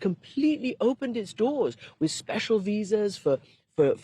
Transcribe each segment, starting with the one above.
completely opened its doors with special visas for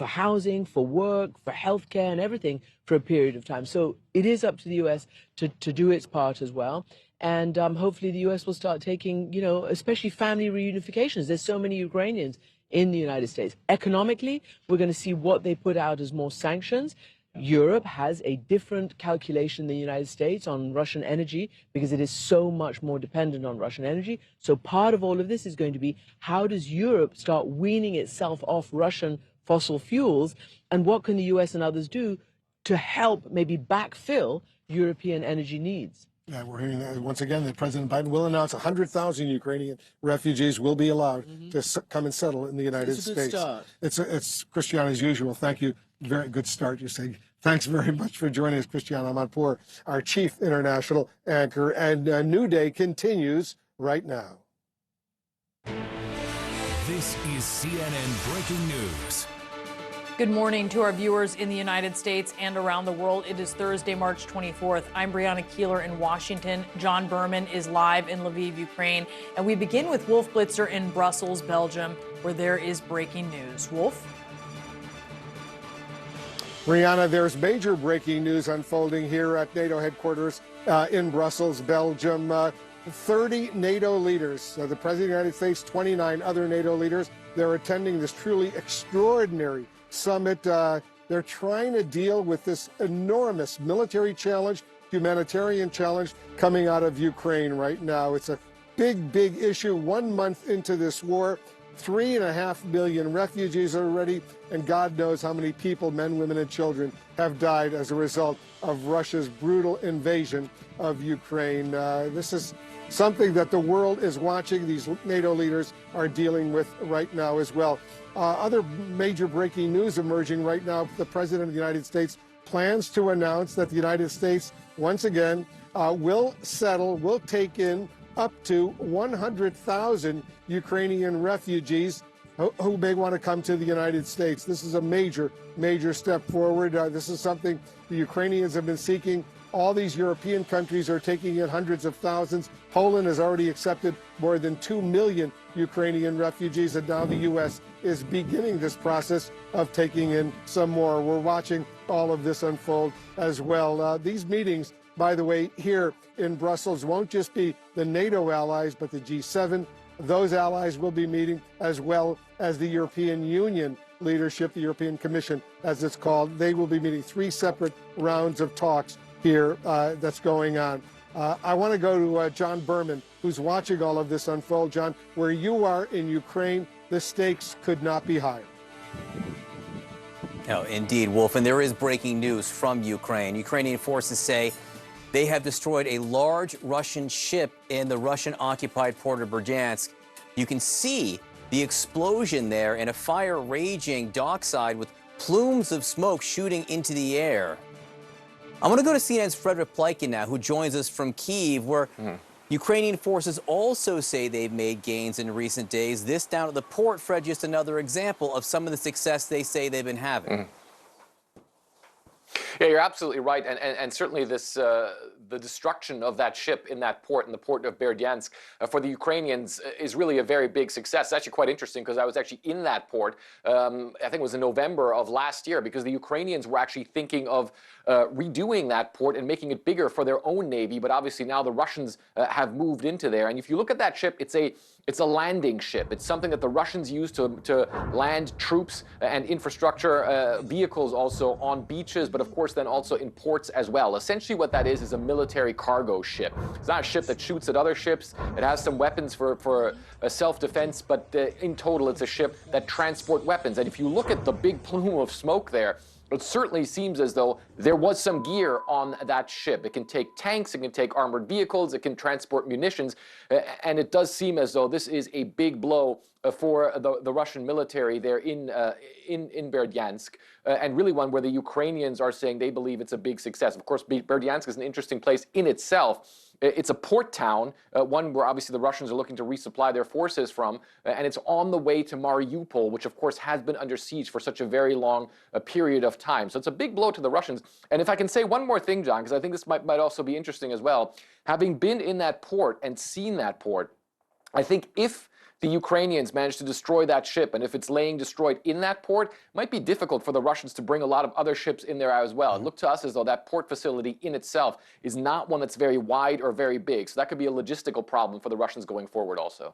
housing, for work, for healthcare, and everything for a period of time. So it is up to the U.S. to do its part as well. And hopefully the U.S. will start taking, you know, especially family reunifications. There's so many Ukrainians in the United States. Economically, we're going to see what they put out as more sanctions. Europe has a different calculation than the United States on Russian energy because it is so much more dependent on Russian energy. So part of all of this is going to be, how does Europe start weaning itself off Russian fossil fuels, and what can the US and others do to help maybe backfill European energy needs? Yeah, we're hearing that once again that President Biden will announce 100,000 Ukrainian refugees will be allowed to come and settle in the United States. It's a good start. It's Christiana, as usual. Thank you. Very good start, you say. Thanks very much for joining us, Christiana Amanpour, our chief international anchor. And New Day continues right now. This is CNN Breaking News. Good morning to our viewers in the United States and around the world. It is Thursday, March 24th. I'm Brianna Keeler in Washington. John Berman is live in Lviv, Ukraine. And we begin with Wolf Blitzer in Brussels, Belgium, where there is breaking news. Wolf? Brianna, there's major breaking news unfolding here at NATO headquarters in Brussels, Belgium. 30 NATO leaders, the President of the United States, 29 other NATO leaders, they're attending this truly extraordinary summit. They're trying to deal with this enormous military challenge, humanitarian challenge coming out of Ukraine right now. It's a big, big issue. 1 month into this war, 3.5 million refugees already, and God knows how many people, men, women, and children, have died as a result of Russia's brutal invasion of Ukraine. This is something that the world is watching. These NATO leaders are dealing with right now as well. Other major breaking news emerging right now: the President of the United States plans to announce that the United States, once again, will take in up to 100,000 Ukrainian refugees who may want to come to the United States. This is a major, major step forward. This is something the Ukrainians have been seeking. All these European countries are taking in hundreds of thousands. Poland has already accepted more than 2 million Ukrainian refugees, and now the U.S. is beginning this process of taking in some more. We're watching all of this unfold as well. These meetings, by the way, here in Brussels won't just be the NATO allies, but the G7. Those allies will be meeting, as well as the European Union leadership, the European Commission, as it's called. They will be meeting 3 separate rounds of talks here that's going on. I want to go to John Berman, who's watching all of this unfold. John, where you are in Ukraine, the stakes could not be higher. No, indeed, Wolf. And there is breaking news from Ukraine. Ukrainian forces say they have destroyed a large Russian ship in the Russian-occupied port of Berdyansk. You can see the explosion there and a fire raging dockside with plumes of smoke shooting into the air. I want to go to CNN's Frederick Pleiken now, who joins us from Kyiv, where Ukrainian forces also say they've made gains in recent days. This down at the port, Fred, just another example of some of the success they say they've been having. Yeah, you're absolutely right, and certainly this the destruction of that ship in that port, in the port of Berdyansk, for the Ukrainians is really a very big success. It's actually quite interesting because I was actually in that port, I think it was in November of last year, because the Ukrainians were actually thinking of redoing that port and making it bigger for their own navy, but obviously now the Russians have moved into there. And if you look at that ship, it's a landing ship. It's something that the Russians use to land troops and infrastructure vehicles also on beaches, but of course then also in ports as well. Essentially what that is a military cargo ship. It's not a ship that shoots at other ships. It has some weapons for self-defense, but in total it's a ship that transports weapons. And if you look at the big plume of smoke there, it certainly seems as though there was some gear on that ship. It can take tanks, it can take armored vehicles, it can transport munitions, and it does seem as though this is a big blow for the Russian military there in Berdyansk, and really one where the Ukrainians are saying they believe it's a big success. Of course, Berdyansk is an interesting place in itself. It's a port town, one where obviously the Russians are looking to resupply their forces from, and it's on the way to Mariupol, which of course has been under siege for such a very long period of time. So it's a big blow to the Russians. And if I can say one more thing, John, because I think this might also be interesting as well, having been in that port and seen that port, I think if the Ukrainians manage to destroy that ship, and if it's laying destroyed in that port, it might be difficult for the Russians to bring a lot of other ships in there as well. It looked to us as though that port facility in itself is not one that's very wide or very big, so that could be a logistical problem for the Russians going forward also.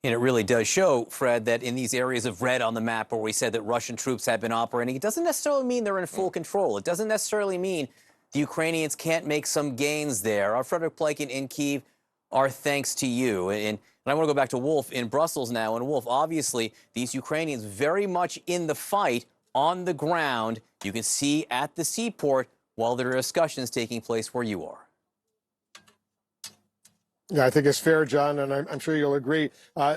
And it really does show, Fred, that in these areas of red on the map where we said that Russian troops have been operating, it doesn't necessarily mean they're in full control. It doesn't necessarily mean the Ukrainians can't make some gains there. Our Frederick Pleiken in Kyiv, our thanks to you. And I want to go back to Wolf in Brussels now. And Wolf, obviously, these Ukrainians very much in the fight on the ground. You can see at the seaport while there are discussions taking place where you are. Yeah, I think it's fair, John, and I'm sure you'll agree.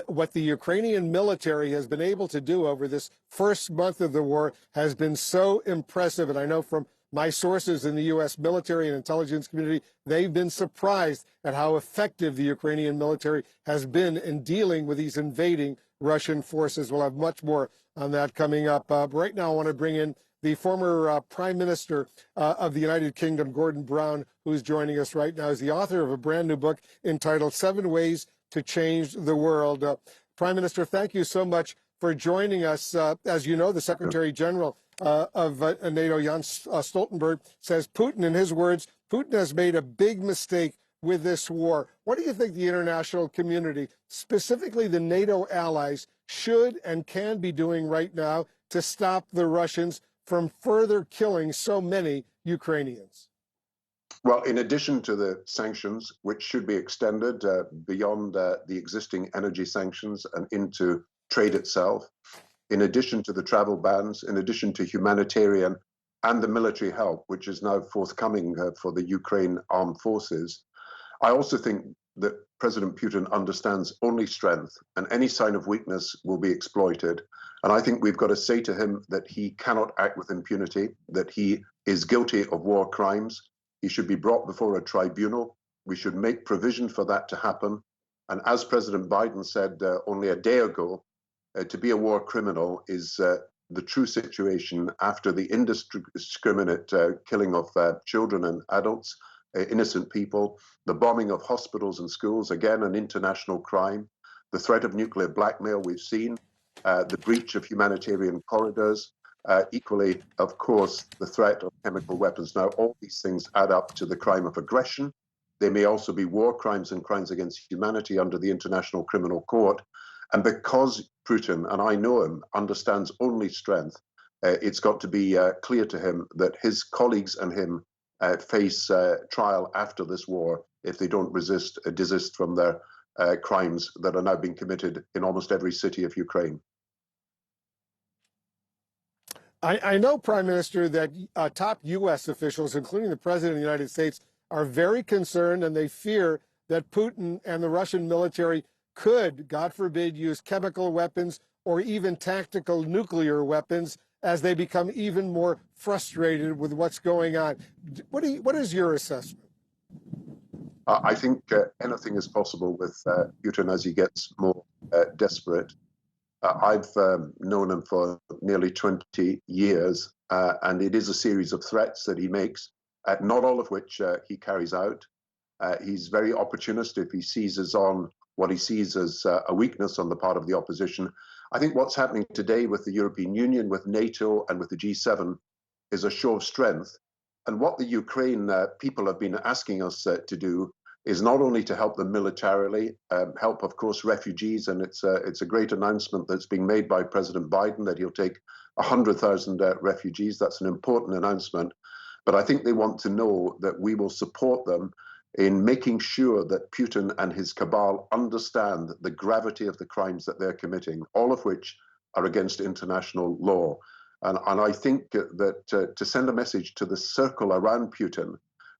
What the Ukrainian military has been able to do over this first month of the war has been so impressive. And I know from my sources in the U.S. military and intelligence community, they've been surprised at how effective the Ukrainian military has been in dealing with these invading Russian forces. We'll have much more on that coming up. Right now, I want to bring in the former Prime Minister of the United Kingdom, Gordon Brown, who's joining us right now. He's the author of a brand new book entitled 7 Ways to Change the World. Prime Minister, thank you so much for joining us. As you know, the Secretary General of NATO, Jens Stoltenberg, says Putin, in his words, Putin has made a big mistake with this war. What do you think the international community, specifically the NATO allies, should and can be doing right now to stop the Russians from further killing so many Ukrainians? Well, in addition to the sanctions, which should be extended beyond the existing energy sanctions and into trade itself, in addition to the travel bans, in addition to humanitarian and the military help, which is now forthcoming for the Ukraine armed forces, I also think that President Putin understands only strength, and any sign of weakness will be exploited. And I think we've got to say to him that he cannot act with impunity, that he is guilty of war crimes. He should be brought before a tribunal. We should make provision for that to happen. And as President Biden said only a day ago, to be a war criminal is the true situation after the indiscriminate killing of children and adults, innocent people, the bombing of hospitals and schools, again, an international crime, the threat of nuclear blackmail we've seen, the breach of humanitarian corridors, equally, of course, the threat of chemical weapons. Now, all these things add up to the crime of aggression. They may also be war crimes and crimes against humanity under the International Criminal Court. And because Putin, and I know him, understands only strength, it's got to be clear to him that his colleagues and him face trial after this war if they don't desist from their crimes that are now being committed in almost every city of Ukraine. I know, Prime Minister, that top U.S. officials, including the President of the United States, are very concerned, and they fear that Putin and the Russian military could, God forbid, use chemical weapons or even tactical nuclear weapons as they become even more frustrated with what's going on. What is your assessment? I think anything is possible with Putin as he gets more desperate. I've known him for nearly 20 years, and it is a series of threats that he makes, not all of which he carries out. He's very opportunist if he seizes on what he sees as a weakness on the part of the opposition. I think what's happening today with the European Union, with NATO, and with the G7 is a show of strength. And what the Ukraine people have been asking us to do is not only to help them militarily, help, of course, refugees, and it's a great announcement that's being made by President Biden that he'll take 100,000 refugees. That's an important announcement. But I think they want to know that we will support them in making sure that Putin and his cabal understand the gravity of the crimes that they're committing, all of which are against international law. And I think that to send a message to the circle around Putin,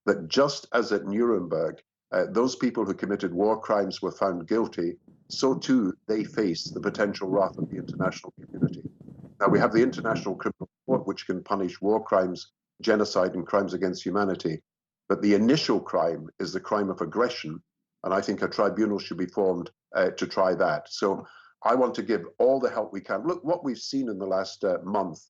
that just as at Nuremberg, those people who committed war crimes were found guilty, so too they face the potential wrath of the international community. Now, we have the International Criminal Court, which can punish war crimes, genocide, and crimes against humanity. But the initial crime is the crime of aggression, and I think a tribunal should be formed to try that. So I want to give all the help we can. Look, what we've seen in the last month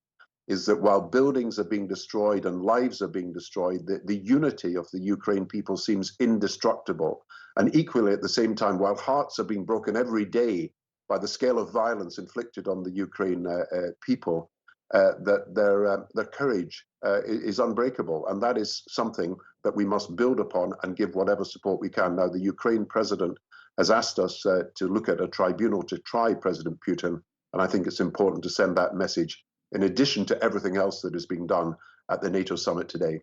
is that while buildings are being destroyed and lives are being destroyed, the unity of the Ukraine people seems indestructible. And equally, at the same time, while hearts are being broken every day by the scale of violence inflicted on the Ukraine people, that their courage is unbreakable. And that is something that we must build upon and give whatever support we can. Now, the Ukraine president has asked us to look at a tribunal to try President Putin. And I think it's important to send that message in addition to everything else that is being done at the NATO summit today.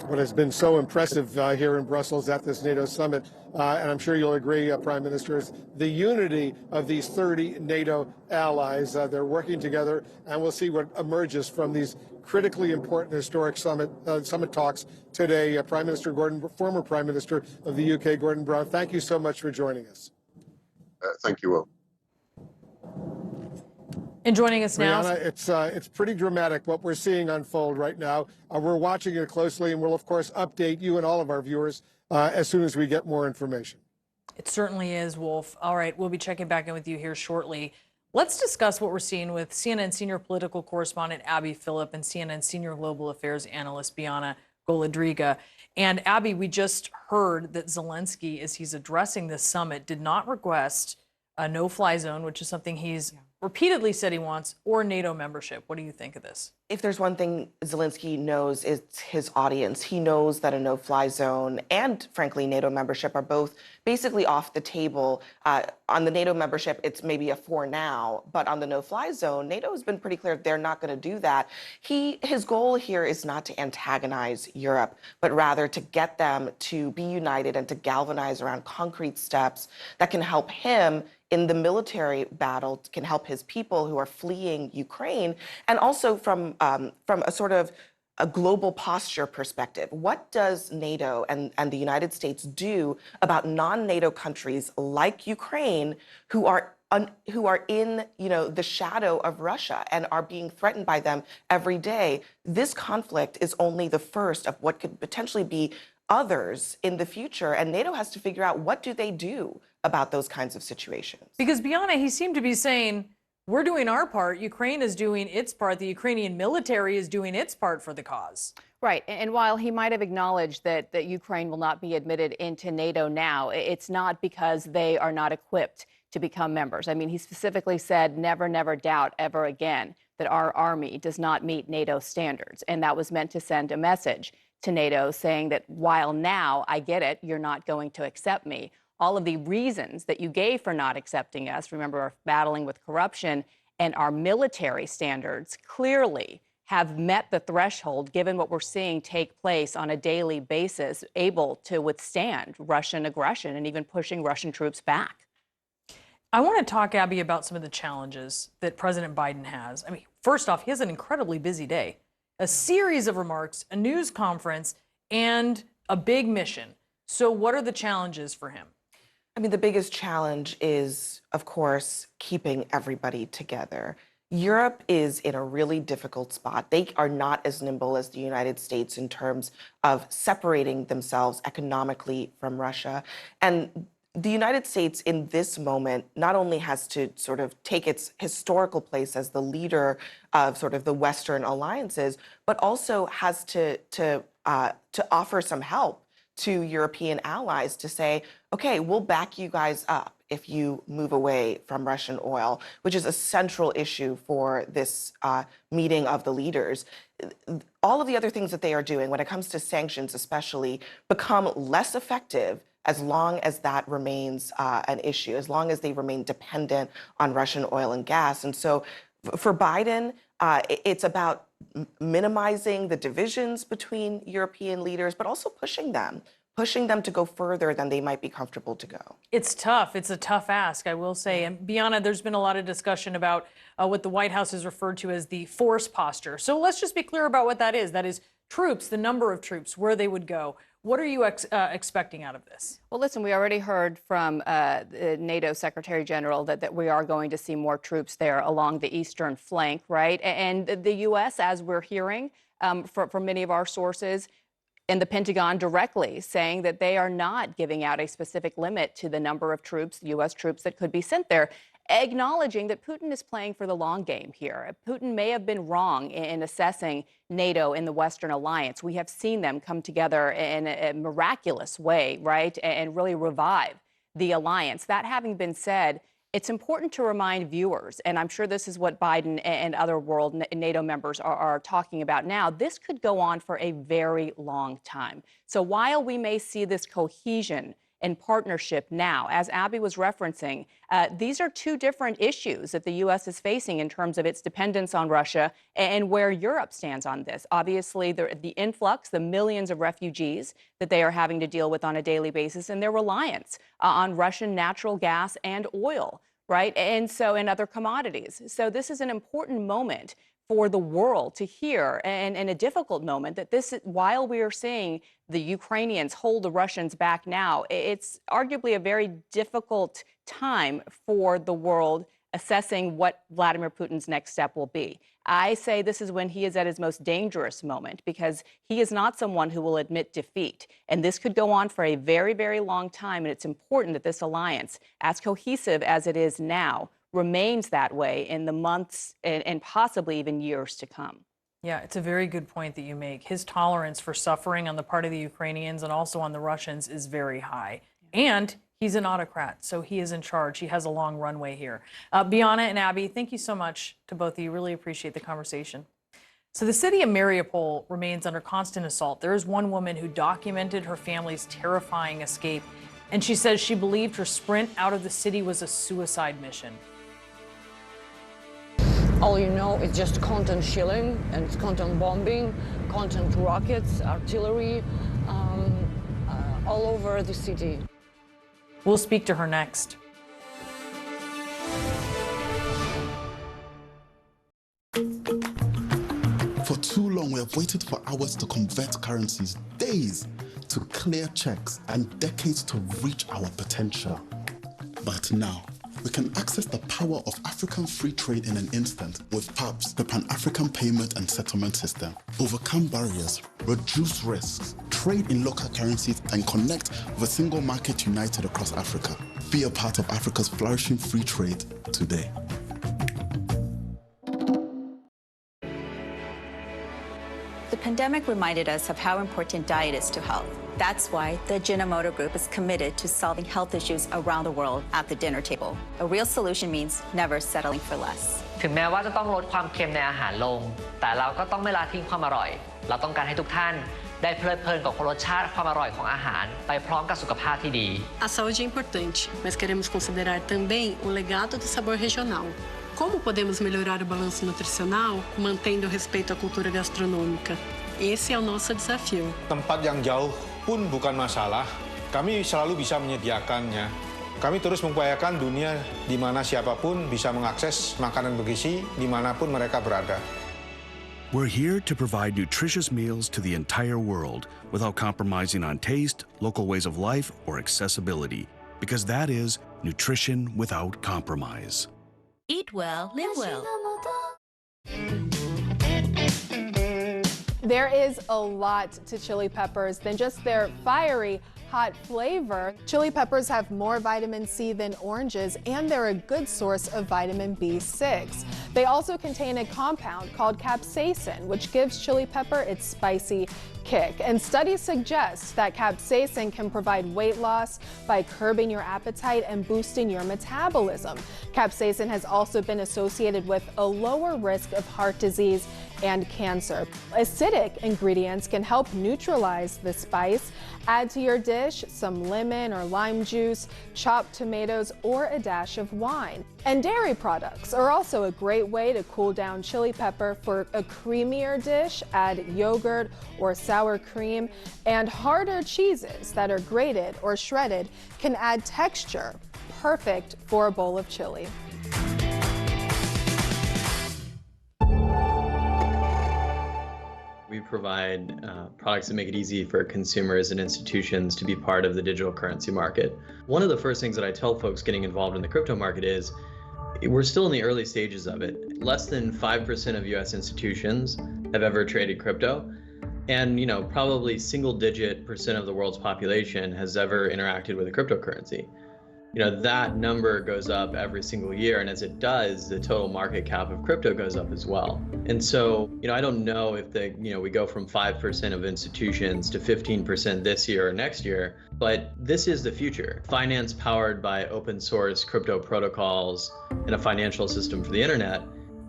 What has been so impressive here in Brussels at this NATO summit, and I'm sure you'll agree, Prime Minister, is the unity of these 30 NATO allies. They're working together, and we'll see what emerges from these critically important historic summit talks today. Prime Minister Gordon, former Prime Minister of the UK, Gordon Brown, thank you so much for joining us. Thank you, Will. And joining us now, Brianna, it's pretty dramatic what we're seeing unfold right now. We're watching it closely, and we'll, of course, update you and all of our viewers as soon as we get more information. it certainly is, Wolf. All right, we'll be checking back in with you here shortly. Let's discuss what we're seeing with CNN senior political correspondent Abby Phillip and CNN senior global affairs analyst Bianna Golodryga. And Abby, we just heard that Zelensky, as he's addressing this summit, did not request a no-fly zone, which is something he's repeatedly said he wants, or NATO membership. What do you think of this? If there's one thing Zelensky knows, it's his audience. He knows that a no-fly zone and, frankly, NATO membership are both basically off the table. On the NATO membership, it's maybe a for now, but on the no-fly zone, NATO has been pretty clear they're not going to do that. His goal here is not to antagonize Europe, but rather to get them to be united and to galvanize around concrete steps that can help him in the military battle, can help his people who are fleeing Ukraine, and also from a sort of a global posture perspective. What does NATO and the United States do about non-NATO countries like Ukraine who are in, the shadow of Russia and are being threatened by them every day? This conflict is only the first of what could potentially be others in the future, and NATO has to figure out what do they do about those kinds of situations. Because Bianna, he seemed to be saying, we're doing our part, Ukraine is doing its part, the Ukrainian military is doing its part for the cause. Right. And while he might have acknowledged that Ukraine will not be admitted into NATO now, it's not because they are not equipped to become members. I mean, he specifically said, never, never doubt ever again that our army does not meet NATO standards. And that was meant to send a message to NATO saying that while now I get it, you're not going to accept me, all of the reasons that you gave for not accepting us, remember, our battling with corruption and our military standards clearly have met the threshold, given what we're seeing take place on a daily basis, able to withstand Russian aggression and even pushing Russian troops back. I want to talk, Abby, about some of the challenges that President Biden has. I mean, first off, he has an incredibly busy day, a series of remarks, a news conference, and a big mission. So what are the challenges for him? I mean, the biggest challenge is, of course, keeping everybody together. Europe is in a really difficult spot. They are not as nimble as the United States in terms of separating themselves economically from Russia. And the United States in this moment not only has to sort of take its historical place as the leader of sort of the Western alliances, but also has to offer some help to European allies to say, okay, we'll back you guys up if you move away from Russian oil, which is a central issue for this meeting of the leaders. All of the other things that they are doing, when it comes to sanctions especially, become less effective as long as that remains an issue, as long as they remain dependent on Russian oil and gas. And so for Biden, it's about minimizing the divisions between European leaders, but also pushing them to go further than they might be comfortable to go. It's tough. It's a tough ask, I will say. And Bianna, there's been a lot of discussion about what the White House has referred to as the force posture. So let's just be clear about what that is. That is troops, the number of troops, where they would go. What are you expecting out of this? Well, listen, we already heard from the NATO Secretary General that we are going to see more troops there along the eastern flank, right? And the U.S., as we're hearing from many of our sources, and the Pentagon directly saying that they are not giving out a specific limit to the number of troops, U.S. troops that could be sent there. acknowledging that Putin is playing for the long game here. Putin may have been wrong in assessing NATO and the Western alliance. We have seen them come together in a miraculous way, right, and really revive the alliance. That having been said, it's important to remind viewers, and I'm sure this is what Biden and other world NATO members are talking about now, this could go on for a very long time. So while we may see this cohesion and partnership now, as Abby was referencing, these are two different issues that the U.S. is facing in terms of its dependence on Russia and where Europe stands on this. Obviously, the influx, the millions of refugees that they are having to deal with on a daily basis, and their reliance on Russian natural gas and oil, right? And other commodities. So this is an important moment for the world to hear, and a difficult moment, that while we are seeing the Ukrainians hold the Russians back now, it's arguably a very difficult time for the world assessing what Vladimir Putin's next step will be. I say this is when he is at his most dangerous moment, because he is not someone who will admit defeat. And this could go on for a very, very long time. And it's important that this alliance, as cohesive as it is now, remains that way in the months and possibly even years to come. Yeah, it's a very good point that you make. His tolerance for suffering on the part of the Ukrainians and also on the Russians is very high. And he's an autocrat, so he is in charge. He has a long runway here. Bianna and Abby, thank you so much to both of you. Really appreciate the conversation. So the city of Mariupol remains under constant assault. There is one woman who documented her family's terrifying escape, and she says she believed her sprint out of the city was a suicide mission. All you know is just constant shelling and constant bombing, constant rockets, artillery, all over the city. We'll speak to her next. For too long, we have waited for hours to convert currencies, days to clear checks, and decades to reach our potential. But now, we can access the power of African free trade in an instant with PAPS, the Pan-African Payment and Settlement System. Overcome barriers, reduce risks, trade in local currencies, and connect with a single market united across Africa. Be a part of Africa's flourishing free trade today. The pandemic reminded us of how important diet is to health. That's why the Ajinomoto Group is committed to solving health issues around the world at the dinner table. A real solution means never settling for less. ถึงแม้ว่าจะต้องลดความเค็มในอาหารลงแต่เราก็ต้องไม่ละทิ้งความอร่อยเราต้องการให้ทุกท่านได้เพลิดเพลินกับรสชาติความอร่อยของอาหารไปพร้อมกับสุขภาพที่ดี A saúde é importante, mas queremos considerar também o legado do sabor regional. Como podemos melhorar o balanço nutricional mantendo o respeito à cultura gastronômica? Esse é o nosso desafio. Tempat yang jauh pun bukan masalah. Kami selalu bisa menyediakannya. Kami terus mengupayakan dunia di mana siapapun bisa mengakses makanan bergizi dimanapun mereka berada. We're here to provide nutritious meals to the entire world without compromising on taste, local ways of life, or accessibility, because that is nutrition without compromise. Eat well, live well. There is a lot to chili peppers than just their fiery, hot flavor. Chili peppers have more vitamin C than oranges, and they're a good source of vitamin B6. They also contain a compound called capsaicin, which gives chili pepper its spicy kick. And studies suggest that capsaicin can provide weight loss by curbing your appetite and boosting your metabolism. Capsaicin has also been associated with a lower risk of heart disease and cancer. Acidic ingredients can help neutralize the spice. Add to your dish some lemon or lime juice, chopped tomatoes, or a dash of wine. And dairy products are also a great way to cool down chili pepper. For a creamier dish, add yogurt or sour cream, and harder cheeses that are grated or shredded can add texture, perfect for a bowl of chili. We provide products that make it easy for consumers and institutions to be part of the digital currency market. One of the first things that I tell folks getting involved in the crypto market is we're still in the early stages of it. Less than 5% of US institutions have ever traded crypto. And probably single-digit % of the world's population has ever interacted with a cryptocurrency. that number goes up every single year. And as it does, the total market cap of crypto goes up as well. And so, I don't know if we go from 5% of institutions to 15% this year or next year, but this is the future. Finance powered by open source crypto protocols and a financial system for the internet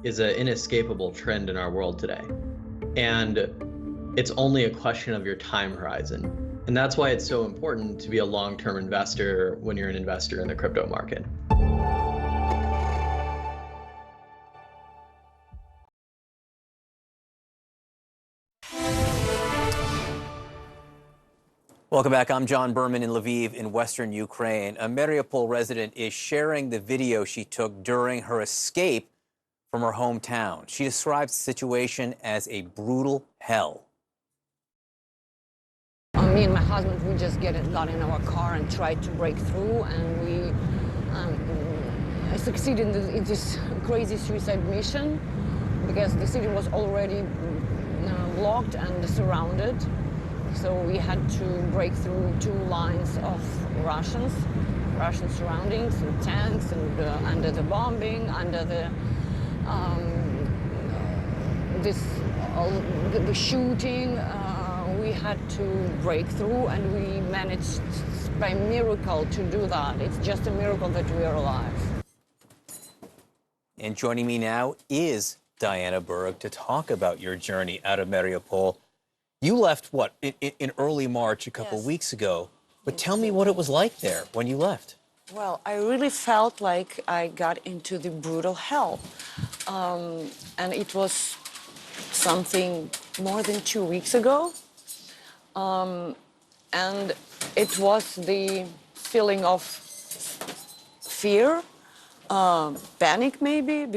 is an inescapable trend in our world today. And it's only a question of your time horizon. And that's why it's so important to be a long-term investor when you're an investor in the crypto market. Welcome back. I'm John Berman in Lviv in western Ukraine. A Mariupol resident is sharing the video she took during her escape from her hometown. She describes the situation as a brutal hell. Me and my husband, we just got in our car and tried to break through, and we succeeded in this crazy suicide mission because the city was already blocked and surrounded. So we had to break through 2 lines of Russian surroundings, and tanks, and under the bombing, under the the shooting. We had to break through, and we managed by miracle to do that. It's just a miracle that we are alive. And joining me now is Diana Berg to talk about your journey out of Mariupol. You left, what, in early March, a couple weeks ago. But tell me what it was like there when you left. Well, I really felt like I got into the brutal hell. And it was something more than 2 weeks ago. And it was the feeling of fear, panic maybe,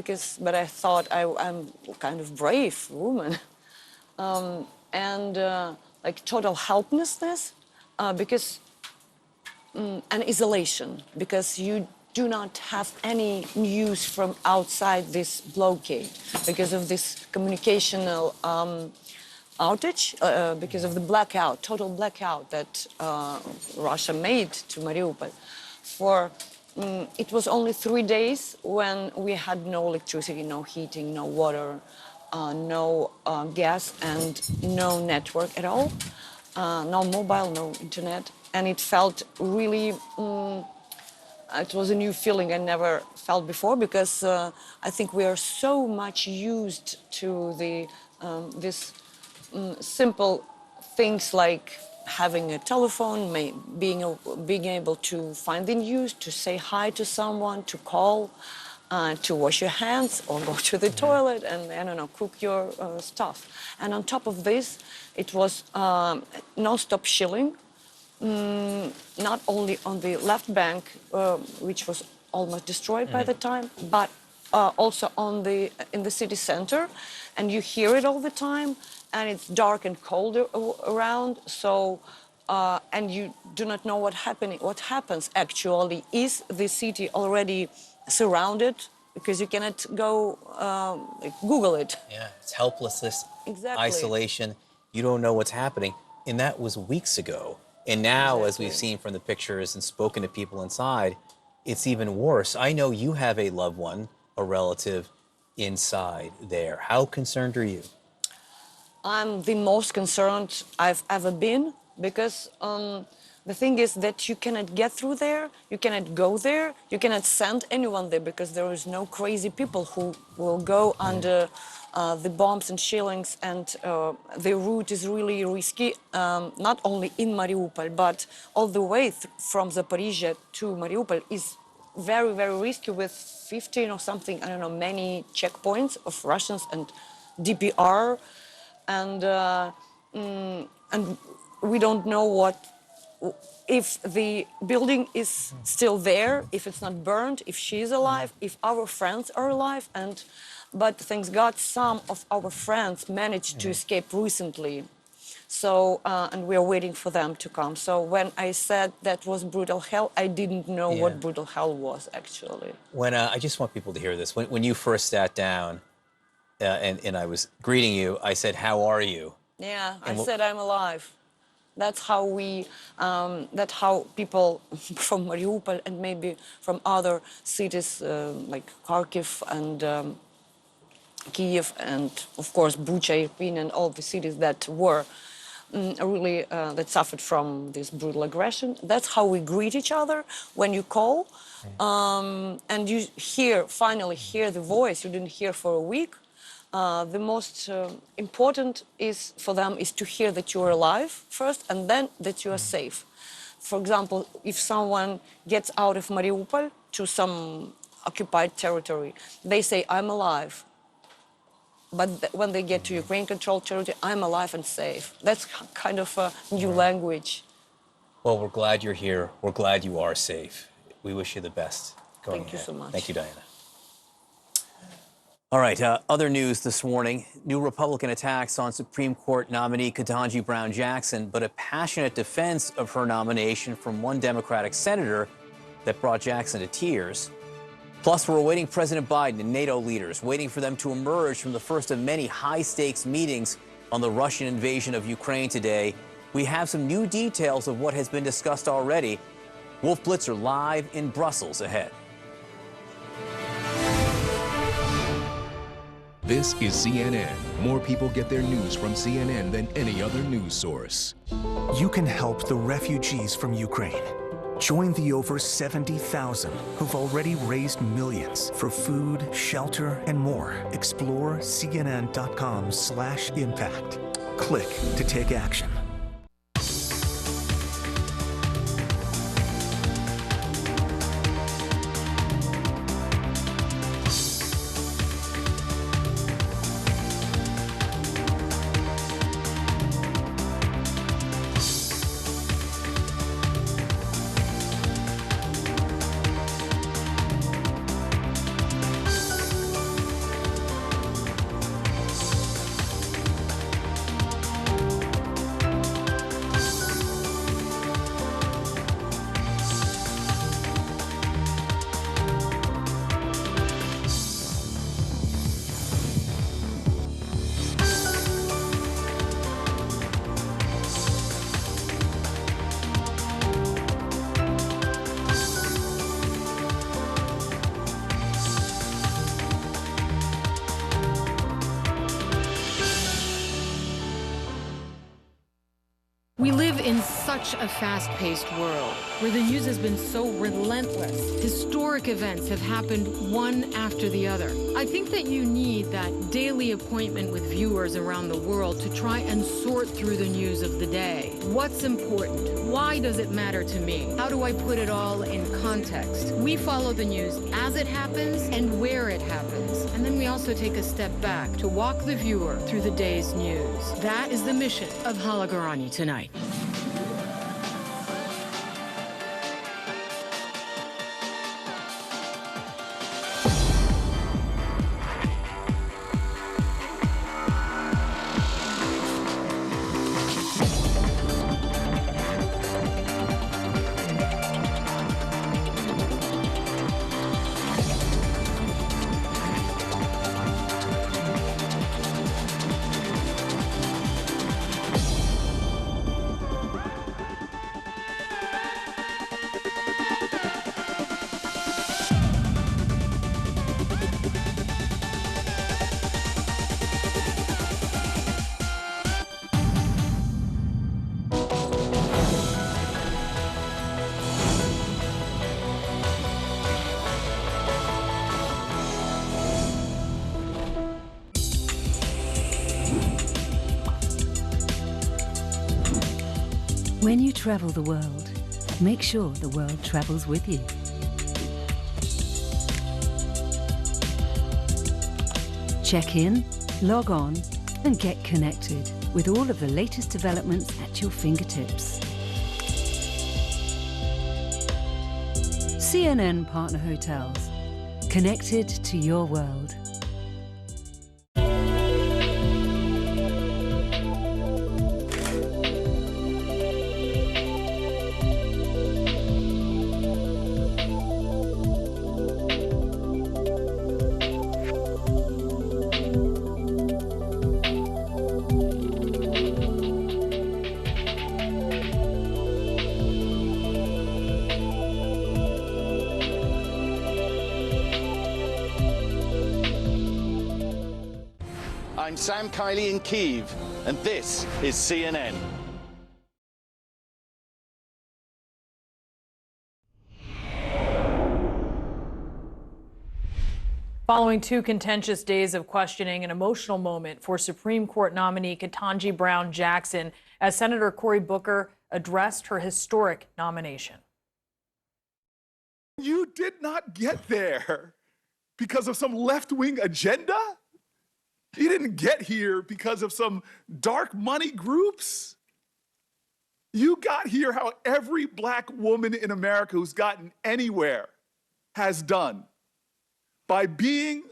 but I thought I'm kind of brave woman. And like total helplessness, and isolation, because you do not have any news from outside this blockade because of this communicational outage, because of the blackout, total blackout that Russia made to Mariupol. It was only 3 days when we had no electricity, no heating, no water, no gas, and no network at all, no mobile, no internet. And it felt really, it was a new feeling I never felt before, because I think we are so much used to this simple things like having a telephone, being able to find the news, to say hi to someone, to call, to wash your hands or go to the toilet and, I don't know, cook your stuff. And on top of this, it was non-stop shelling, not only on the left bank, which was almost destroyed by the time, but also in the city center. And you hear it all the time, and it's dark and cold around. So, and you do not know what happens actually. Is the city already surrounded? Because you cannot go Google it. Yeah, it's helplessness, Exactly. isolation. You don't know what's happening. And that was weeks ago. And now, as we've seen from the pictures and spoken to people inside, it's even worse. I know you have a loved one, a relative inside there. How concerned are you? I'm the most concerned I've ever been, because the thing is that you cannot get through there, you cannot go there, you cannot send anyone there, because there is no crazy people who will go under the bombs and shellings, and the route is really risky, not only in Mariupol, but all the way from Zaporizhia to Mariupol is very, very risky, with 15 or something, I don't know, many checkpoints of Russians and DPR. And we don't know if the building is still there, if it's not burned, if she's alive, if our friends are alive. But thanks God, some of our friends managed to escape recently. So, and we are waiting for them to come. So when I said that was brutal hell, I didn't know what brutal hell was actually. When I just want people to hear this. When you first sat down, and I was greeting you, I said, "How are you?" Yeah, And I said I'm alive. That's how that's how people from Mariupol and maybe from other cities like Kharkiv and Kiev and of course Bucha, Irpin, and all the cities that were really that suffered from this brutal aggression. That's how we greet each other when you call, and you finally hear the voice you didn't hear for a week. The most important is for them is to hear that you are alive first, and then that you are safe. For example, if someone gets out of Mariupol to some occupied territory, they say, "I'm alive." But when they get to Ukraine-controlled territory, I'm alive and safe. That's kind of a new language. Well, we're glad you're here. We're glad you are safe. We wish you the best going ahead. Thank you so much. Thank you, Diana. All right, other news this morning. New Republican attacks on Supreme Court nominee Katanji Brown Jackson, but a passionate defense of her nomination from one Democratic senator that brought Jackson to tears. Plus, we're awaiting President Biden and NATO leaders, waiting for them to emerge from the first of many high-stakes meetings on the Russian invasion of Ukraine today. We have some new details of what has been discussed already. Wolf Blitzer live in Brussels ahead. This is CNN. More people get their news from CNN than any other news source. You can help the refugees from Ukraine. Join the over 70,000 who've already raised millions for food, shelter, and more. Explore cnn.com/impact. Click to take action. We live in such a fast-paced world where the news has been so relentless. Historic events have happened one after the other. I think that you need that daily appointment with viewers around the world to try and sort through the news of the day. What's important? Why does it matter to me? How do I put it all in context? We follow the news as it happens and where it happens. And then we also take a step back to walk the viewer through the day's news. That is the mission of Hala Garani tonight. When you travel the world, make sure the world travels with you. Check in, log on, and get connected with all of the latest developments at your fingertips. CNN Partner Hotels, connected to your world. I'm Sam Kiley in Kyiv, and this is CNN. Following 2 contentious days of questioning, an emotional moment for Supreme Court nominee Katanji Brown Jackson as Senator Cory Booker addressed her historic nomination. You did not get there because of some left-wing agenda? You didn't get here because of some dark money groups? You got here how every black woman in America who's gotten anywhere has done. By being,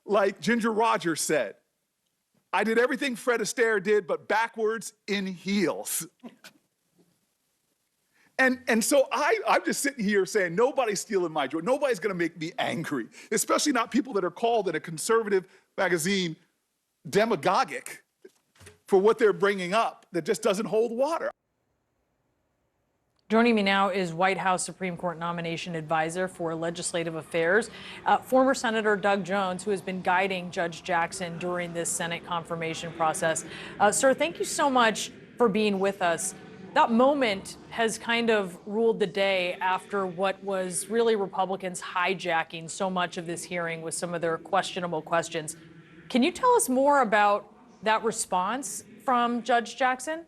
like Ginger Rogers said, I did everything Fred Astaire did, but backwards in heels. And so I'm just sitting here saying, nobody's stealing my joy. Nobody's gonna make me angry, especially not people that are called in a conservative magazine demagogic for what they're bringing up that just doesn't hold water. Joining me now is White House Supreme Court nomination advisor for legislative affairs, former Senator Doug Jones, who has been guiding Judge Jackson during this Senate confirmation process. Sir, thank you so much for being with us. That moment has kind of ruled the day after what was really Republicans hijacking so much of this hearing with some of their questionable questions. Can you tell us more about that response from Judge Jackson?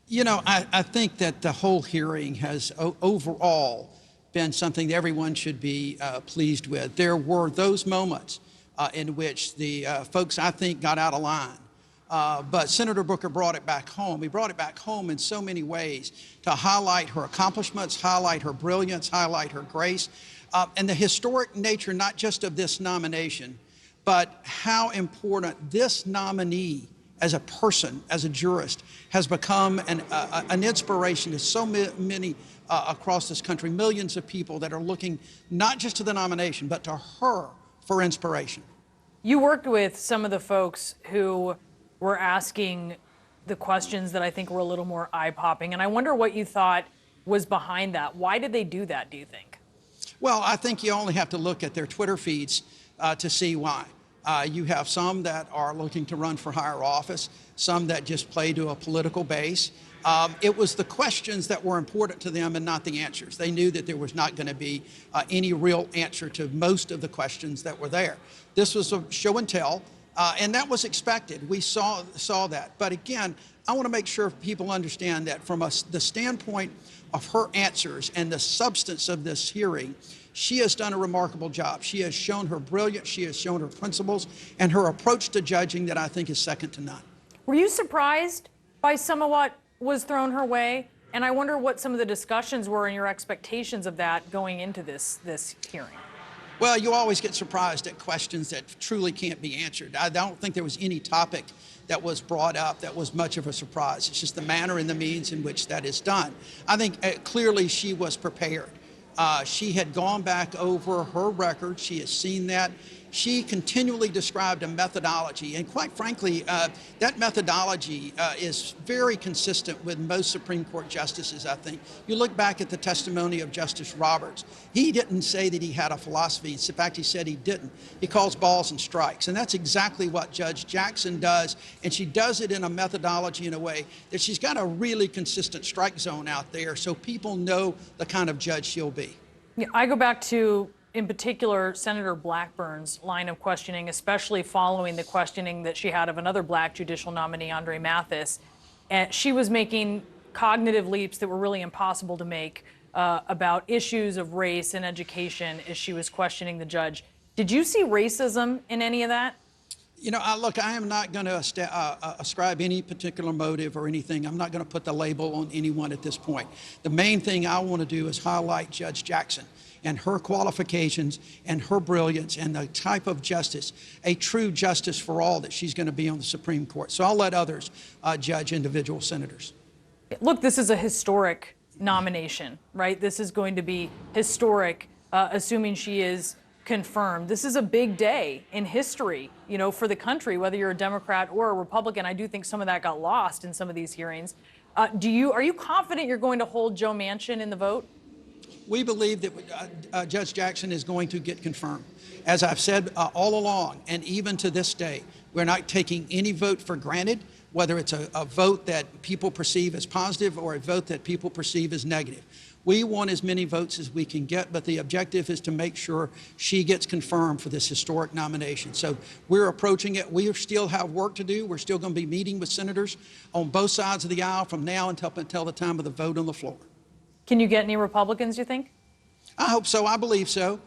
You know, I think that the whole hearing has overall been something that everyone should be pleased with. There were those moments in which the folks, I think, got out of line. But Senator Booker brought it back home. He brought it back home in so many ways to highlight her accomplishments, highlight her brilliance, highlight her grace, and the historic nature not just of this nomination, but how important this nominee as a person, as a jurist, has become an inspiration to so many across this country, millions of people that are looking not just to the nomination, but to her for inspiration. You worked with some of the folks who were asking the questions that I think were a little more eye-popping, and I wonder what you thought was behind that. Why did they do that, do you think? Well, I think you only have to look at their Twitter feeds to see why. You have some that are looking to run for higher office, some that just play to a political base. It was the questions that were important to them and not the answers. They knew that there was not going to be any real answer to most of the questions that were there. This was a show and tell, and that was expected. We saw that. But again, I want to make sure people understand that from the standpoint of her answers and the substance of this hearing, she has done a remarkable job. She has shown her brilliance, she has shown her principles, and her approach to judging that I think is second to none. Were you surprised by some of what was thrown her way? And I wonder what some of the discussions were and your expectations of that going into this hearing. Well, you always get surprised at questions that truly can't be answered. I don't think there was any topic that was brought up that was much of a surprise. It's just the manner and the means in which that is done. I think clearly she was prepared. She had gone back over her record. She has seen that. She continually described a methodology, and quite frankly, that methodology is very consistent with most Supreme Court justices, I think. You look back at the testimony of Justice Roberts. He didn't say that he had a philosophy. In fact, he said he didn't. He calls balls and strikes, and that's exactly what Judge Jackson does, and she does it in a methodology in a way that she's got a really consistent strike zone out there so people know the kind of judge she'll be. Yeah, I go back to, in particular, Senator Blackburn's line of questioning, especially following the questioning that she had of another black judicial nominee, Andre Mathis. And she was making cognitive leaps that were really impossible to make about issues of race and education as she was questioning the judge. Did you see racism in any of that? You know, look, I am not going to ascribe any particular motive or anything. I'm not going to put the label on anyone at this point. The main thing I want to do is highlight Judge Jackson and her qualifications and her brilliance and the type of justice, a true justice for all that she's going to be on the Supreme Court. So I'll let others judge individual senators. Look, this is a historic nomination, right? This is going to be historic, assuming she is confirmed. This is a big day in history, you know, for the country, whether you're a Democrat or a Republican. I do think some of that got lost in some of these hearings. Are you confident you're going to hold Joe Manchin in the vote? We believe that Judge Jackson is going to get confirmed. As I've said all along, and even to this day, we're not taking any vote for granted, whether it's a vote that people perceive as positive or a vote that people perceive as negative. We want as many votes as we can get, but the objective is to make sure she gets confirmed for this historic nomination. So we're approaching it. We still have work to do. We're still going to be meeting with senators on both sides of the aisle from now until the time of the vote on the floor. Can you get any Republicans, you think? I hope so. I believe so.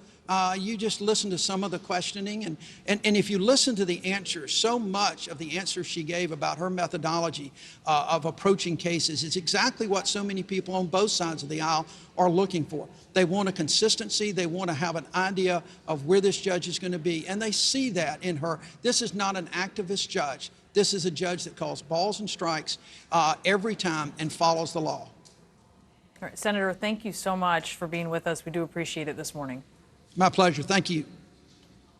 You just listen to some of the questioning, and if you listen to the answers, so much of the answers she gave about her methodology of approaching cases is exactly what so many people on both sides of the aisle are looking for. They want a consistency. They want to have an idea of where this judge is going to be, and they see that in her. This is not an activist judge. This is a judge that calls balls and strikes every time and follows the law. All right, Senator, thank you so much for being with us. We do appreciate it this morning. My pleasure. Thank you.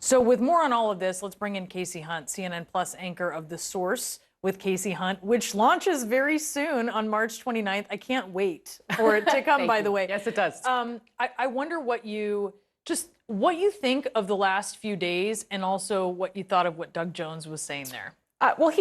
So with more on all of this, let's bring in Casey Hunt, CNN Plus anchor of The Source with Casey Hunt, which launches very soon on March 29th. I can't wait for it to come, by the way. Yes, it does. I wonder what you think of the last few days and also what you thought of what Doug Jones was saying there. Well,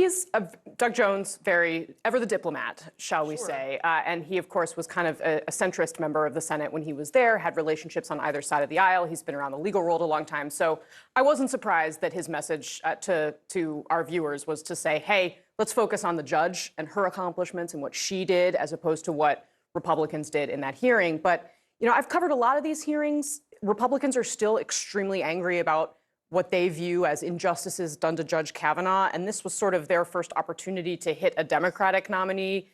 Doug Jones, ever the diplomat, shall we say. And he, of course, was kind of a centrist member of the Senate when he was there, had relationships on either side of the aisle. He's been around the legal world a long time. So I wasn't surprised that his message to our viewers was to say, hey, let's focus on the judge and her accomplishments and what she did as opposed to what Republicans did in that hearing. But, you know, I've covered a lot of these hearings. Republicans are still extremely angry about what they view as injustices done to Judge Kavanaugh. And this was sort of their first opportunity to hit a Democratic nominee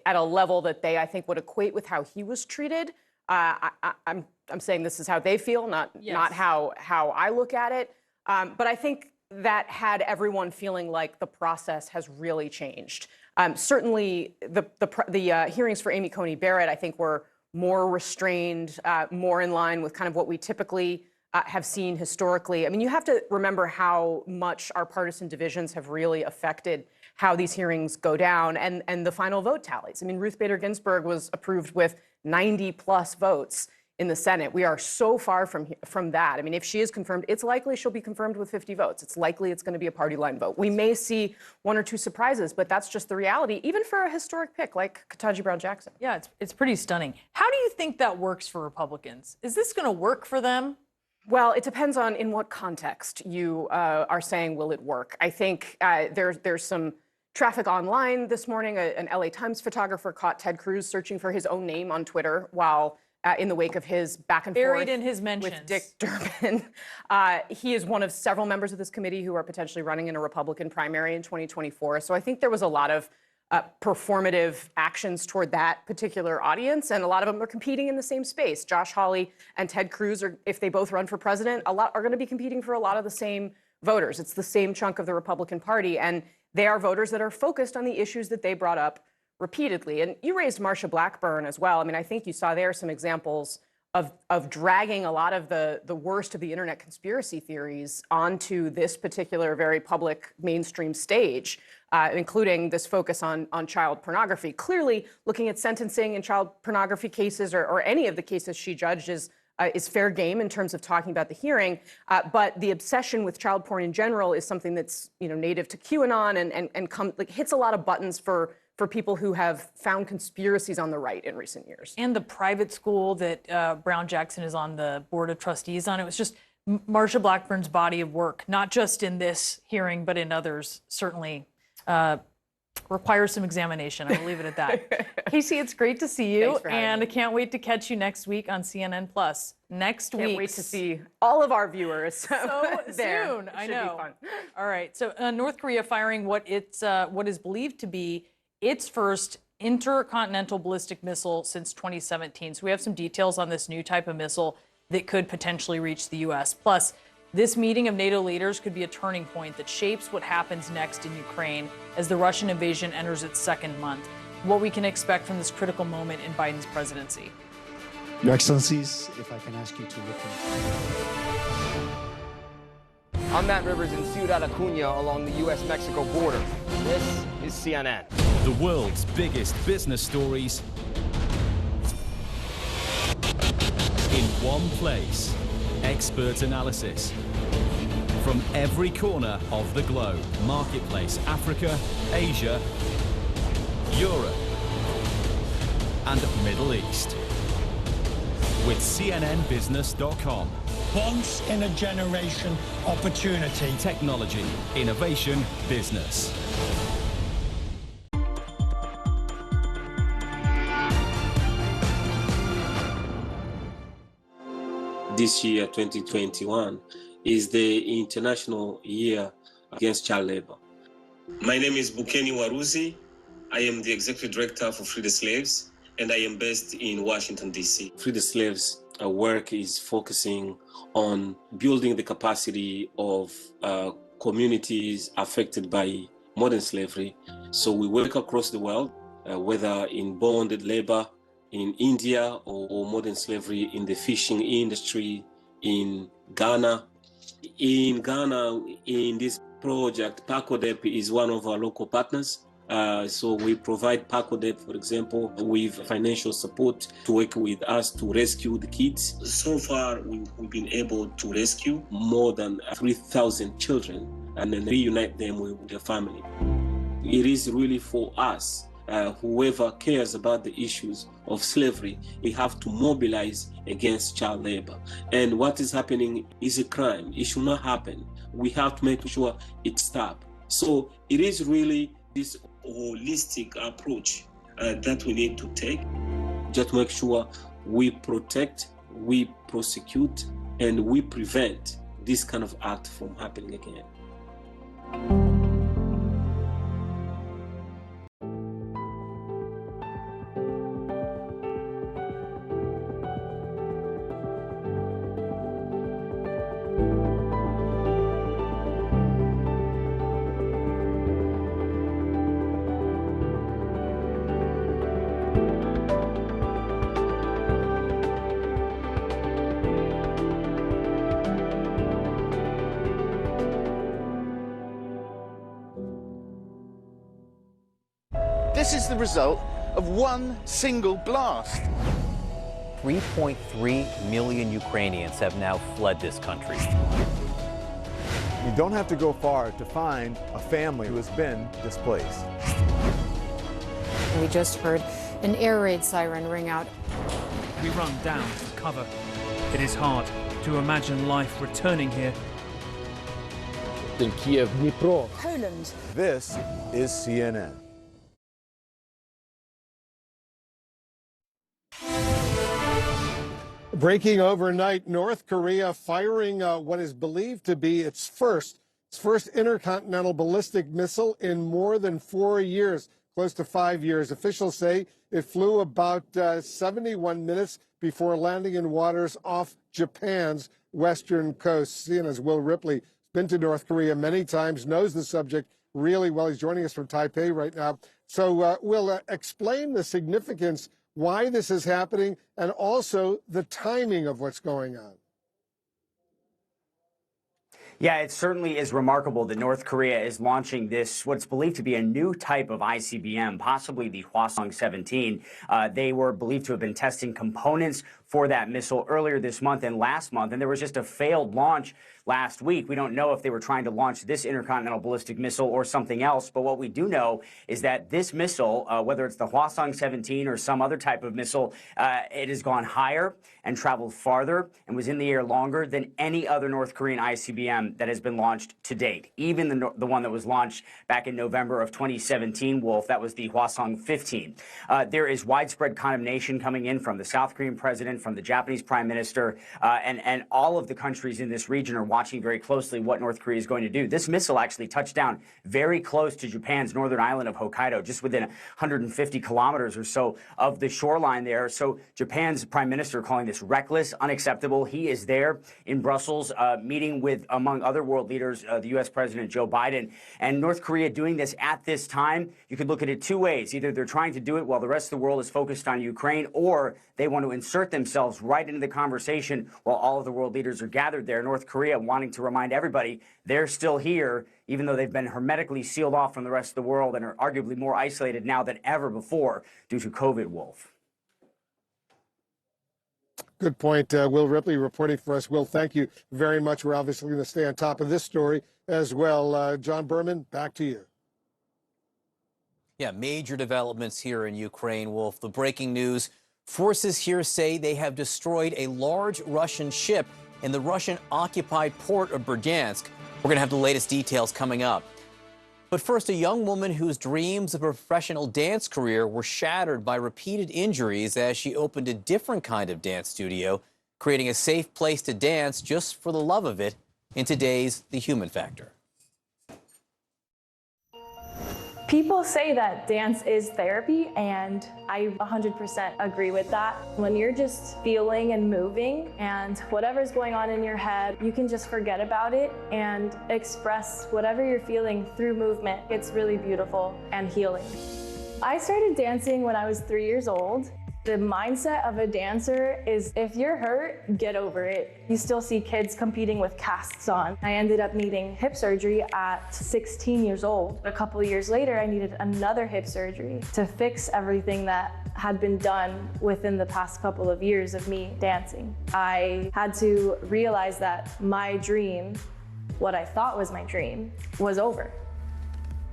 at a level that they, I think, would equate with how he was treated. I'm saying this is how they feel, not how I look at it. But I think that had everyone feeling like the process has really changed. Certainly, the hearings for Amy Coney Barrett, I think, were more restrained, more in line with kind of what we typically have seen historically. I mean, you have to remember how much our partisan divisions have really affected how these hearings go down and the final vote tallies. I mean, Ruth Bader Ginsburg was approved with 90+ votes in the Senate. We are so far from that. I mean, if she is confirmed, it's likely she'll be confirmed with 50 votes. It's likely it's going to be a party line vote. We may see one or two surprises, but that's just the reality, even for a historic pick like Katanji Brown Jackson. Yeah, it's pretty stunning. How do you think that works for Republicans? Is this going to work for them? Well, it depends on in what context you are saying, will it work? I think there's some traffic online this morning. An LA Times photographer caught Ted Cruz searching for his own name on Twitter while in the wake of his back and Buried forth in his mentions. with Dick Durbin. He is one of several members of this committee who are potentially running in a Republican primary in 2024. So I think there was a lot of performative actions toward that particular audience, and a lot of them are competing in the same space. Josh Hawley and Ted Cruz, if they both run for president, are going to be competing for a lot of the same voters. It's the same chunk of the Republican Party, and they are voters that are focused on the issues that they brought up repeatedly. And you raised Marsha Blackburn as well. I mean, I think you saw there some examples of dragging a lot of the worst of the internet conspiracy theories onto this particular very public mainstream stage, including this focus on child pornography. Clearly, looking at sentencing in child pornography cases or any of the cases she judged is fair game in terms of talking about the hearing. But the obsession with child porn in general is something that's native to QAnon and hits a lot of buttons for people who have found conspiracies on the right in recent years. And the private school that Brown Jackson is on the board of trustees on, it was just Marsha Blackburn's body of work, not just in this hearing, but in others, certainly requires some examination. I will leave it at that. Casey, it's great to see you, and I can't wait to catch you next week on CNN Plus. Next week. Can't wait to see all of our viewers. So there. soon, I know. Should be fun. All right, so North Korea firing what is believed to be its first intercontinental ballistic missile since 2017. So we have some details on this new type of missile that could potentially reach the U.S. Plus, this meeting of NATO leaders could be a turning point that shapes what happens next in Ukraine as the Russian invasion enters its second month. What we can expect from this critical moment in Biden's presidency. Your Excellencies, if I can ask you to look in. I'm Matt Rivers in Ciudad Acuña along the U.S.-Mexico border. This is CNN. The world's biggest business stories in one place. Expert analysis from every corner of the globe. Marketplace, Africa, Asia, Europe, and Middle East. With CNNBusiness.com. Once-in-a-generation opportunity. Technology, innovation, business. This year, 2021, is the International Year Against Child Labor. My name is Bukeni Waruzi. I am the Executive Director for Free the Slaves, and I am based in Washington, D.C. Free the Slaves work is focusing on building the capacity of communities affected by modern slavery. So we work across the world, whether in bonded labor, in India, or modern slavery in the fishing industry in Ghana. In Ghana, in this project, PACODEP is one of our local partners. So we provide PACODEP, for example, with financial support to work with us to rescue the kids. So far, we've been able to rescue more than 3,000 children and then reunite them with their family. It is really for us. Whoever cares about the issues of slavery, we have to mobilize against child labor. And what is happening is a crime. It should not happen. We have to make sure it stops. So it is really this holistic approach that we need to take. Just to make sure we protect, we prosecute, and we prevent this kind of act from happening again. This is the result of one single blast. 3.3 million Ukrainians have now fled this country. You don't have to go far to find a family who has been displaced. We just heard an air raid siren ring out. We run down to cover. It is hard to imagine life returning here. In Kiev, Dnipro, Poland. This is CNN. Breaking overnight, North Korea firing what is believed to be its first intercontinental ballistic missile in more than 4 years, close to 5 years. Officials say it flew about 71 minutes before landing in waters off Japan's western coast. CNN's Will Ripley has been to North Korea many times, knows the subject really well. He's joining us from Taipei right now. So, Will, explain the significance, why this is happening, and also the timing of what's going on. Yeah, it certainly is remarkable that North Korea is launching this, what's believed to be a new type of ICBM, possibly the Hwasong-17. They were believed to have been testing components for that missile earlier this month and last month, and there was just a failed launch last week. We don't know if they were trying to launch this intercontinental ballistic missile or something else, but what we do know is that this missile, whether it's the Hwasong-17 or some other type of missile, it has gone higher and traveled farther and was in the air longer than any other North Korean ICBM that has been launched to date. Even the one that was launched back in November of 2017, Wolf, that was the Hwasong-15. There is widespread condemnation coming in from the South Korean president, from the Japanese prime minister, and all of the countries in this region are watching very closely what North Korea is going to do. This missile actually touched down very close to Japan's northern island of Hokkaido, just within 150 kilometers or so of the shoreline there. So Japan's prime minister calling this reckless, unacceptable. He is there in Brussels meeting with, among other world leaders, the U.S. President Joe Biden. And North Korea doing this at this time, you could look at it two ways. Either they're trying to do it while the rest of the world is focused on Ukraine, or they want to insert themselves right into the conversation while all of the world leaders are gathered there. North Korea wanting to remind everybody they're still here, even though they've been hermetically sealed off from the rest of the world and are arguably more isolated now than ever before due to COVID, Wolf. Good point. Will Ripley reporting for us. Will, thank you very much. We're obviously going to stay on top of this story as well. John Berman, back to you. Yeah, major developments here in Ukraine, Wolf. The breaking news, forces here say they have destroyed a large Russian ship in the Russian-occupied port of Berdyansk. We're going to have the latest details coming up. But first, a young woman whose dreams of a professional dance career were shattered by repeated injuries as she opened a different kind of dance studio, creating a safe place to dance just for the love of it in today's The Human Factor. People say that dance is therapy, and I 100% agree with that. When you're just feeling and moving and whatever's going on in your head, you can just forget about it and express whatever you're feeling through movement. It's really beautiful and healing. I started dancing when I was 3 years old. The mindset of a dancer is if you're hurt, get over it. You still see kids competing with casts on. I ended up needing hip surgery at 16 years old. A couple of years later, I needed another hip surgery to fix everything that had been done within the past couple of years of me dancing. I had to realize that my dream, what I thought was my dream, was over.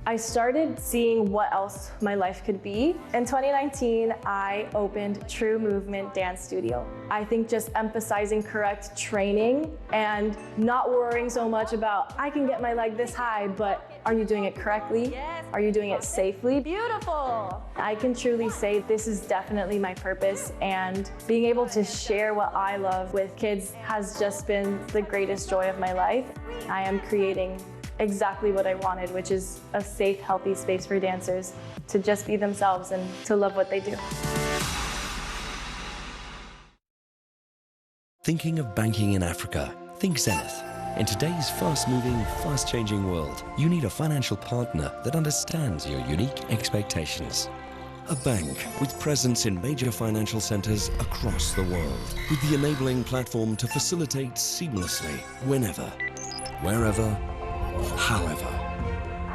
I started seeing what else my life could be. In 2019, I opened True Movement Dance Studio. I think just emphasizing correct training and not worrying so much about, I can get my leg this high, but are you doing it correctly? Yes. Are you doing it safely? Beautiful. I can truly say this is definitely my purpose, and being able to share what I love with kids has just been the greatest joy of my life. I am creating exactly what I wanted, which is a safe, healthy space for dancers to just be themselves and to love what they do. Thinking of banking in Africa? Think Zenith. In today's fast-moving, fast-changing world, you need a financial partner that understands your unique expectations. A bank with presence in major financial centers across the world, with the enabling platform to facilitate seamlessly, whenever, wherever, however.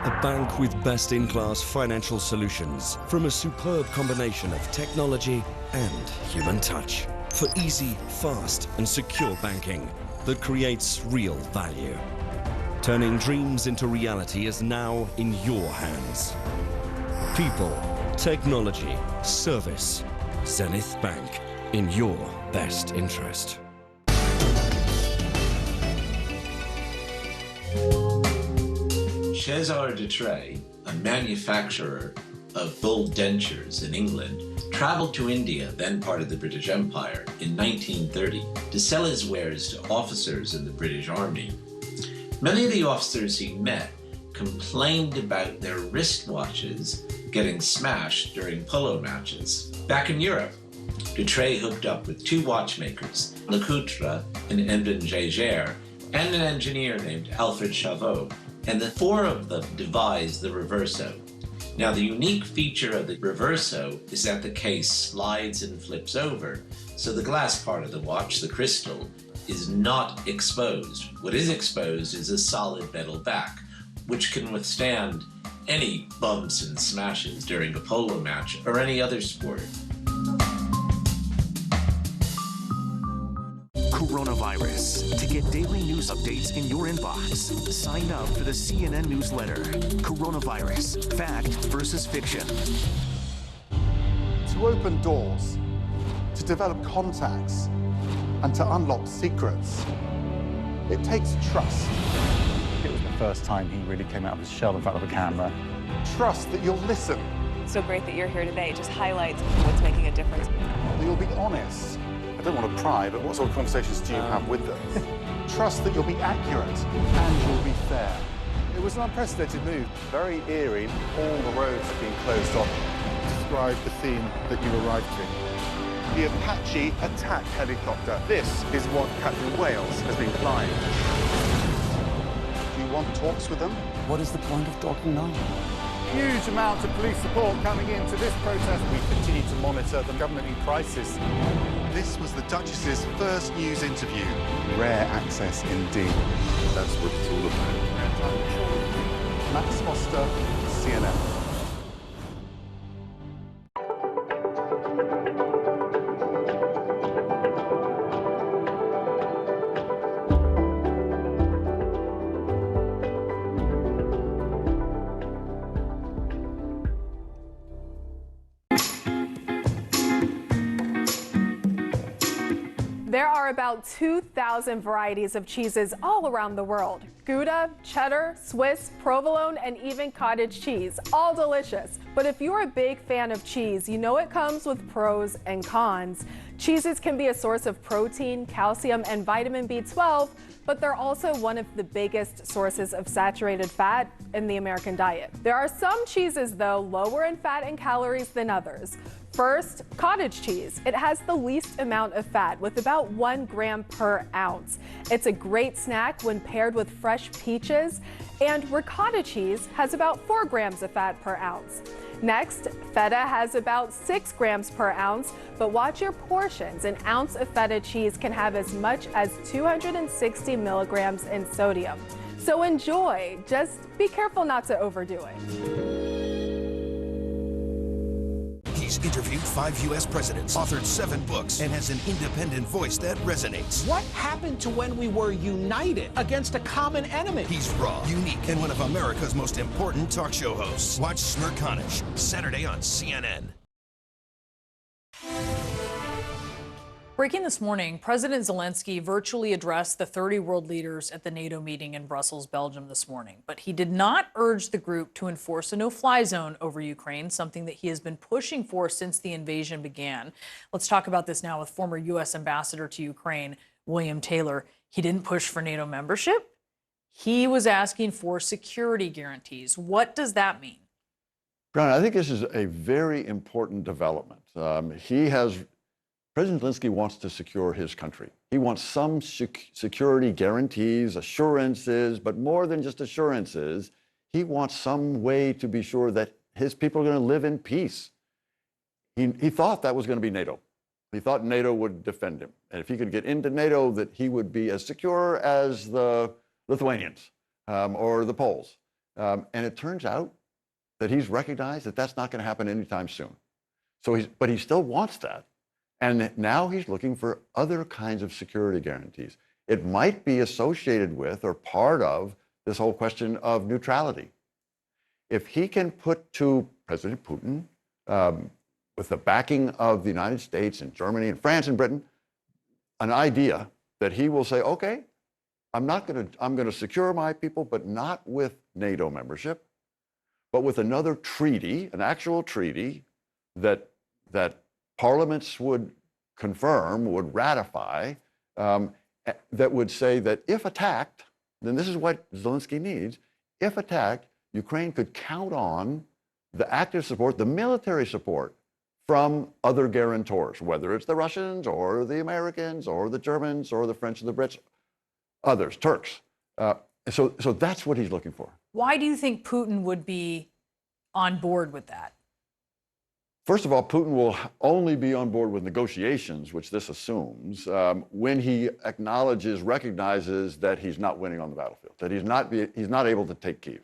A bank with best-in-class financial solutions from a superb combination of technology and human touch for easy, fast and secure banking that creates real value. Turning dreams into reality is now in your hands. People, technology, service. Zenith Bank, in your best interest. Cesar de Trey, a manufacturer of gold dentures in England, traveled to India, then part of the British Empire, in 1930 to sell his wares to officers in the British Army. Many of the officers he met complained about their wristwatches getting smashed during polo matches. Back in Europe, de Trey hooked up with two watchmakers, Lecoutre and Edmond Jaeger, and an engineer named Alfred Chavot, and the four of them devised the Reverso. Now, the unique feature of the Reverso is that the case slides and flips over, so the glass part of the watch, the crystal, is not exposed. What is exposed is a solid metal back, which can withstand any bumps and smashes during a polo match or any other sport. Coronavirus. To get daily news updates in your inbox, sign up for the CNN newsletter. Coronavirus. Fact versus fiction. To open doors, to develop contacts, and to unlock secrets, it takes trust. It was the first time he really came out of his shell in front of a camera. Trust that you'll listen. So great that you're here today. It just highlights what's making a difference. That you'll be honest. I don't want to pry, but what sort of conversations do you have with them? Trust that you'll be accurate and you'll be fair. It was an unprecedented move. Very eerie. All the roads have been closed off. Describe the theme that you arrived to. The Apache attack helicopter. This is what Captain Wales has been flying. Do you want talks with them? What is the point of talking now? Huge amounts of police support coming into this protest. We continue to monitor the government in crisis. This was the Duchess's first news interview. Rare access indeed. That's what it's all about. Max Foster, CNN. are about 2,000 varieties of cheeses all around the world. Gouda, cheddar, Swiss, provolone, and even cottage cheese. All delicious. But if you're a big fan of cheese, you know it comes with pros and cons. Cheeses can be a source of protein, calcium, and vitamin B12, but they're also one of the biggest sources of saturated fat in the American diet. There are some cheeses, though, lower in fat and calories than others. First, cottage cheese. It has the least amount of fat, with about 1 gram per ounce. It's a great snack when paired with fresh peaches, and ricotta cheese has about 4 grams of fat per ounce. Next, feta has about 6 grams per ounce, but watch your portions. An ounce of feta cheese can have as much as 260 milligrams in sodium. So enjoy, just be careful not to overdo it. He's interviewed 5 U.S. presidents, authored 7 books, and has an independent voice that resonates. What happened to when we were united against a common enemy? He's raw, unique, and one of America's most important talk show hosts. Watch Smirconish, Saturday on CNN. Breaking this morning, President Zelensky virtually addressed the 30 world leaders at the NATO meeting in Brussels, Belgium this morning. But he did not urge the group to enforce a no-fly zone over Ukraine, something that he has been pushing for since the invasion began. Let's talk about this now with former U.S. Ambassador to Ukraine, William Taylor. He didn't push for NATO membership. He was asking for security guarantees. What does that mean? Brian, I think this is a very important development. President Zelensky wants to secure his country. He wants some security guarantees, assurances, but more than just assurances, he wants some way to be sure that his people are going to live in peace. He thought that was going to be NATO. He thought NATO would defend him. And if he could get into NATO, that he would be as secure as the Lithuanians or the Poles. And it turns out that he's recognized that that's not going to happen anytime soon. But he still wants that. And now he's looking for other kinds of security guarantees. It might be associated with or part of this whole question of neutrality. If he can put to President Putin, with the backing of the United States and Germany and France and Britain, an idea that he will say, okay, I'm going to secure my people, but not with NATO membership, but with another treaty, an actual treaty that parliaments would confirm, would ratify, that would say that if attacked, then this is what Zelensky needs, if attacked, Ukraine could count on the active support, the military support from other guarantors, whether it's the Russians or the Americans or the Germans or the French or the Brits, others, Turks. So that's what he's looking for. Why do you think Putin would be on board with that? First of all, Putin will only be on board with negotiations, which this assumes, when he recognizes that he's not winning on the battlefield, that he's not able to take Kyiv.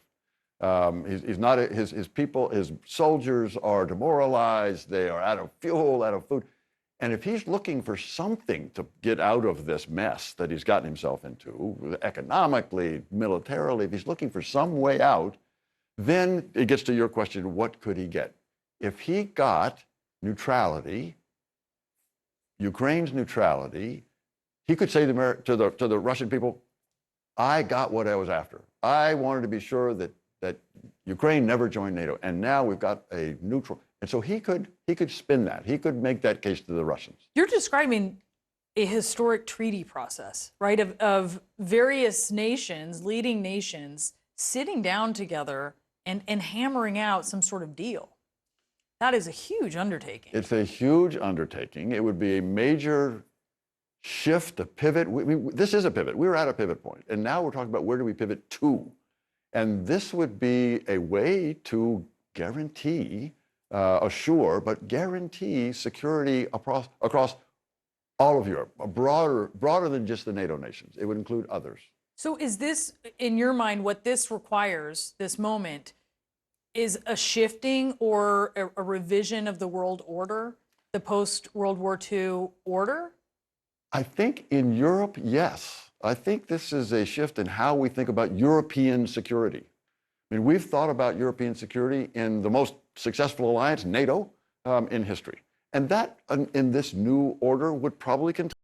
His people, his soldiers are demoralized. They are out of fuel, out of food. And if he's looking for something to get out of this mess that he's gotten himself into, economically, militarily, if he's looking for some way out, then it gets to your question, what could he get? If he got neutrality, Ukraine's neutrality, he could say to the Russian people, I got what I was after. I wanted to be sure that Ukraine never joined NATO, and now we've got a neutral. And so he could spin that. He could make that case to the Russians. You're describing a historic treaty process, right, of various nations, leading nations, sitting down together and hammering out some sort of deal. That is a huge undertaking. It's a huge undertaking. It would be a major shift, a pivot. This is a pivot. We were at a pivot point, and now we're talking about where do we pivot to? And this would be a way to guarantee, assure, but guarantee security across all of Europe, broader than just the NATO nations. It would include others. So is this, in your mind, what this requires, this moment, is a shifting or a revision of the world order, the post-World War II order? I think in Europe, yes. I think this is a shift in how we think about European security. I mean, we've thought about European security in the most successful alliance, NATO, in history. And that, in this new order, would probably continue.